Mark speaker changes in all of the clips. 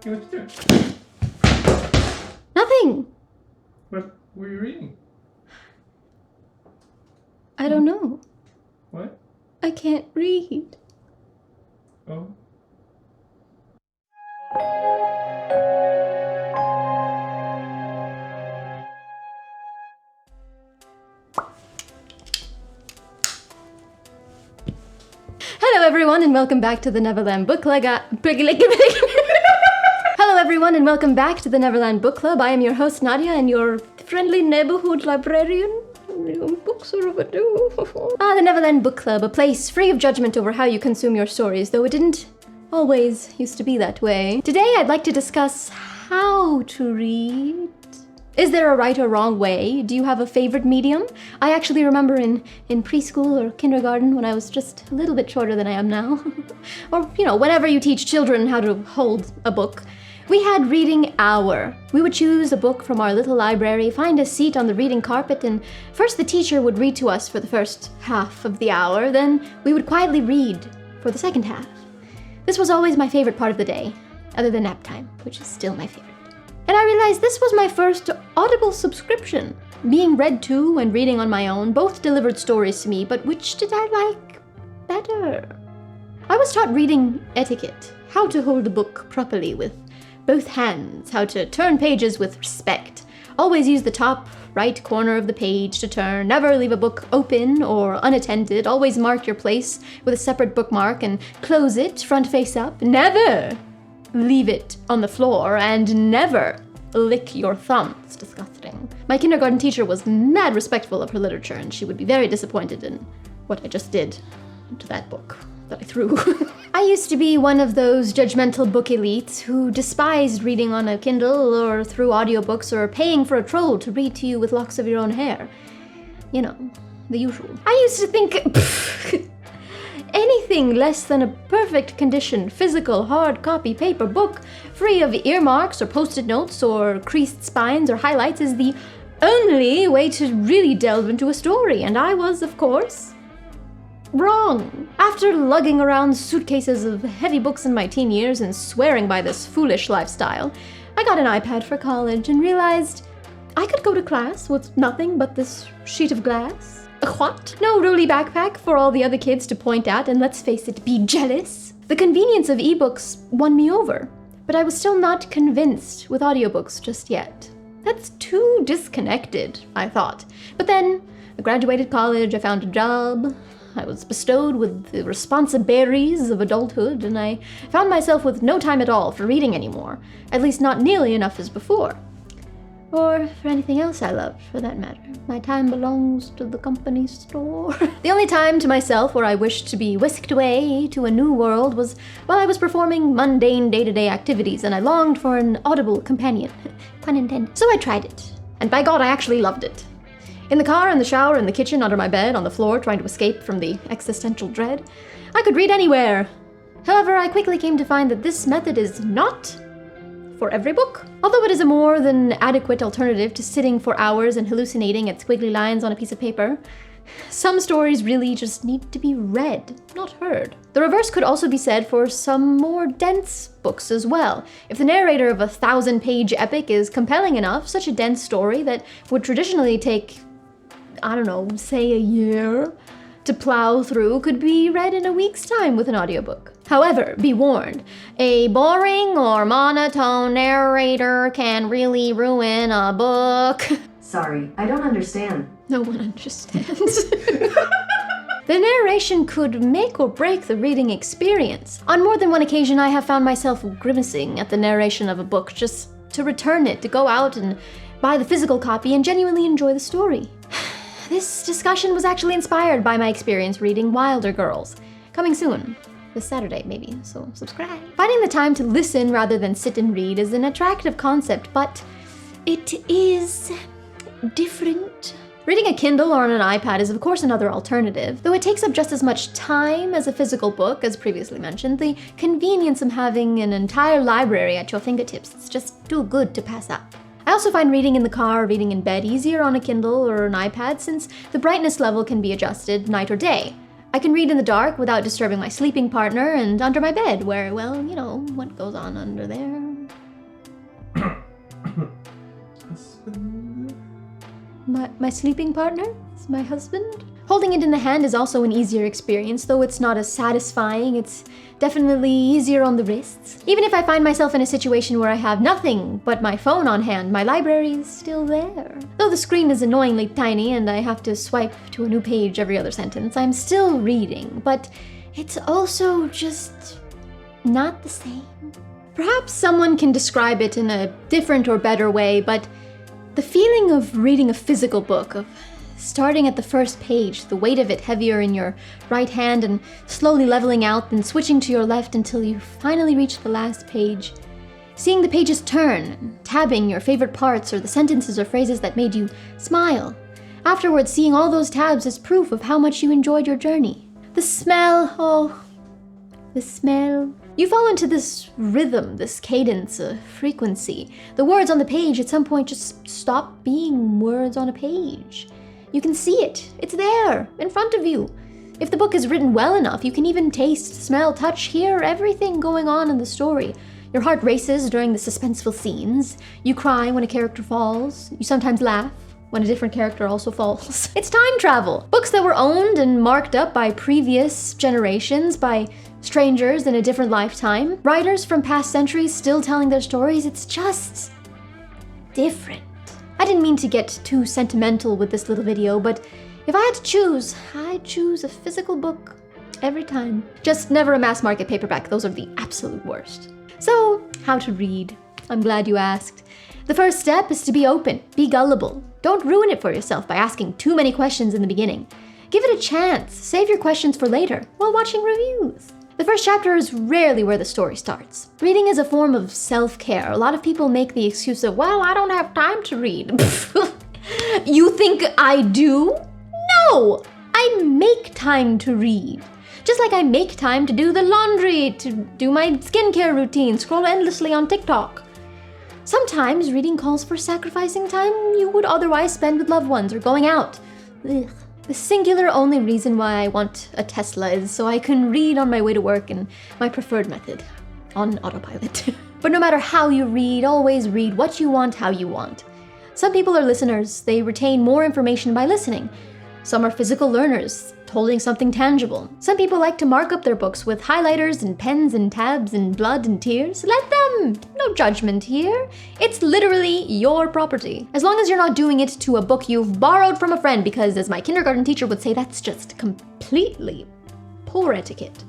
Speaker 1: Hey, what you doing?
Speaker 2: Nothing.
Speaker 1: What were you reading?
Speaker 2: I don't know.
Speaker 1: What?
Speaker 2: I can't read.
Speaker 1: Oh.
Speaker 2: Hello everyone and welcome back to the Neverland Book Club. Hello everyone and welcome back to the Neverland Book Club. I am your host Nadia and your friendly neighborhood librarian. Books are overdue. The Neverland Book Club, a place free of judgment over how you consume your stories, though it didn't always used to be that way. Today I'd like to discuss how to read. Is there a right or wrong way? Do you have a favorite medium? I actually remember in preschool or kindergarten when I was just a little bit shorter than I am now, or whenever you teach children how to hold a book, we had reading hour. We would choose a book from our little library, find a seat on the reading carpet, and first the teacher would read to us for the first half of the hour, then we would quietly read for the second half. This was always my favorite part of the day, other than nap time, which is still my favorite. And I realized this was my first Audible subscription. Being read to and reading on my own both delivered stories to me, but which did I like better? I was taught reading etiquette, how to hold a book properly with both hands, how to turn pages with respect. Always use the top right corner of the page to turn, never leave a book open or unattended, always mark your place with a separate bookmark and close it front face up, never leave it on the floor, and never lick your thumb. It's disgusting. My kindergarten teacher was mad respectful of her literature, and she would be very disappointed in what I just did to that book that I threw. I used to be one of those judgmental book elites who despised reading on a Kindle or through audiobooks or paying for a troll to read to you with locks of your own hair. You know, the usual. I used to think anything less than a perfect condition, physical, hard copy paper book, free of earmarks or post-it notes or creased spines or highlights is the only way to really delve into a story, and I was, of course, wrong. After lugging around suitcases of heavy books in my teen years and swearing by this foolish lifestyle, I got an iPad for college and realized I could go to class with nothing but this sheet of glass. A what? No Rolly backpack for all the other kids to point at and, let's face it, be jealous. The convenience of ebooks won me over, but I was still not convinced with audiobooks just yet. That's too disconnected, I thought. But then, I graduated college, I found a job, I was bestowed with the responsibilities of adulthood, and I found myself with no time at all for reading anymore, at least not nearly enough as before. Or for anything else I loved, for that matter. My time belongs to the company store. The only time to myself where I wished to be whisked away to a new world was while I was performing mundane day-to-day activities, and I longed for an Audible companion. Pun intended. So I tried it, and by God, I actually loved it. In the car, in the shower, in the kitchen, under my bed, on the floor, trying to escape from the existential dread, I could read anywhere. However, I quickly came to find that this method is not for every book. Although it is a more than adequate alternative to sitting for hours and hallucinating at squiggly lines on a piece of paper, some stories really just need to be read, not heard. The reverse could also be said for some more dense books as well. If the narrator of a 1,000-page epic is compelling enough, such a dense story that would traditionally take, I don't know, say a year to plow through could be read in a week's time with an audiobook. However, be warned, a boring or monotone narrator can really ruin a book.
Speaker 3: Sorry, I don't understand.
Speaker 2: No one understands. The narration could make or break the reading experience. On more than one occasion, I have found myself grimacing at the narration of a book just to return it, to go out and buy the physical copy and genuinely enjoy the story. This discussion was actually inspired by my experience reading Wilder Girls. Coming soon. This Saturday, maybe, so subscribe. Finding the time to listen rather than sit and read is an attractive concept, but it is different. Reading a Kindle or on an iPad is of course another alternative, though it takes up just as much time as a physical book, as previously mentioned. The convenience of having an entire library at your fingertips is just too good to pass up. I also find reading in the car or reading in bed easier on a Kindle or an iPad since the brightness level can be adjusted night or day. I can read in the dark without disturbing my sleeping partner and under my bed where, well, what goes on under there?
Speaker 1: Husband?
Speaker 2: My sleeping partner is my husband. Holding it in the hand is also an easier experience, though it's not as satisfying. It's definitely easier on the wrists. Even if I find myself in a situation where I have nothing but my phone on hand, my library is still there. Though the screen is annoyingly tiny and I have to swipe to a new page every other sentence, I'm still reading, but it's also just not the same. Perhaps someone can describe it in a different or better way, but the feeling of reading a physical book, of starting at the first page, the weight of it heavier in your right hand and slowly leveling out, then switching to your left until you finally reach the last page. Seeing the pages turn, tabbing your favorite parts or the sentences or phrases that made you smile. Afterwards, seeing all those tabs as proof of how much you enjoyed your journey. The smell, the smell. You fall into this rhythm, this cadence, a frequency. The words on the page at some point just stop being words on a page. You can see it. It's there, in front of you. If the book is written well enough, you can even taste, smell, touch, hear everything going on in the story. Your heart races during the suspenseful scenes. You cry when a character falls. You sometimes laugh when a different character also falls. It's time travel. Books that were owned and marked up by previous generations, by strangers in a different lifetime. Writers from past centuries still telling their stories. It's just different. I didn't mean to get too sentimental with this little video, but if I had to choose, I'd choose a physical book every time. Just never a mass market paperback. Those are the absolute worst. So, how to read? I'm glad you asked. The first step is to be open, be gullible. Don't ruin it for yourself by asking too many questions in the beginning. Give it a chance. Save your questions for later while watching reviews. The first chapter is rarely where the story starts. Reading is a form of self-care. A lot of people make the excuse of, well, I don't have time to read. You think I do? No! I make time to read. Just like I make time to do the laundry, to do my skincare routine, scroll endlessly on TikTok. Sometimes reading calls for sacrificing time you would otherwise spend with loved ones or going out. Ugh. The singular only reason why I want a Tesla is so I can read on my way to work in my preferred method, on autopilot. But no matter how you read, always read what you want, how you want. Some people are listeners. They retain more information by listening. Some are physical learners, holding something tangible. Some people like to mark up their books with highlighters and pens and tabs and blood and tears. Let them! No judgment here. It's literally your property. As long as you're not doing it to a book you've borrowed from a friend, because as my kindergarten teacher would say, that's just completely poor etiquette.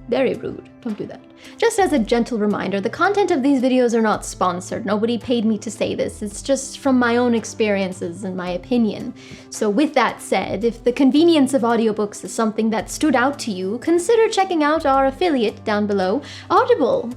Speaker 2: Very rude. Don't do that. Just as a gentle reminder, the content of these videos are not sponsored. Nobody paid me to say this. It's just from my own experiences and my opinion. So with that said, if the convenience of audiobooks is something that stood out to you, consider checking out our affiliate down below, Audible.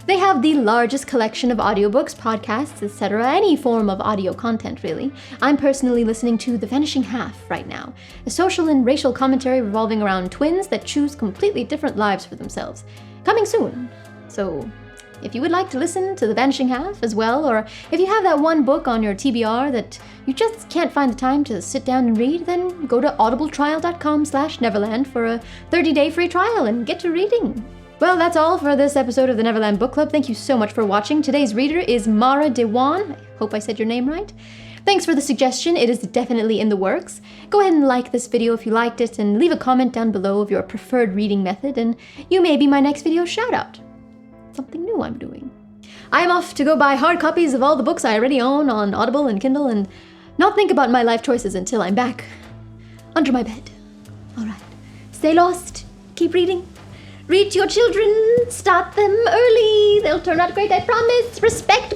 Speaker 2: They have the largest collection of audiobooks, podcasts, etc., any form of audio content, really. I'm personally listening to The Vanishing Half right now, a social and racial commentary revolving around twins that choose completely different lives for themselves. Coming soon. So, if you would like to listen to The Vanishing Half as well, or if you have that one book on your TBR that you just can't find the time to sit down and read, then go to audibletrial.com/Neverland for a 30-day free trial and get to reading. Well, that's all for this episode of the Neverland Book Club. Thank you so much for watching. Today's reader is Mara Dewan. I hope I said your name right. Thanks for the suggestion. It is definitely in the works. Go ahead and like this video if you liked it, and leave a comment down below of your preferred reading method, and you may be my next video shout-out. Something new I'm doing. I'm off to go buy hard copies of all the books I already own on Audible and Kindle, and not think about my life choices until I'm back under my bed. All right. Stay lost. Keep reading. Read to your children, start them early. They'll turn out great, I promise. Respect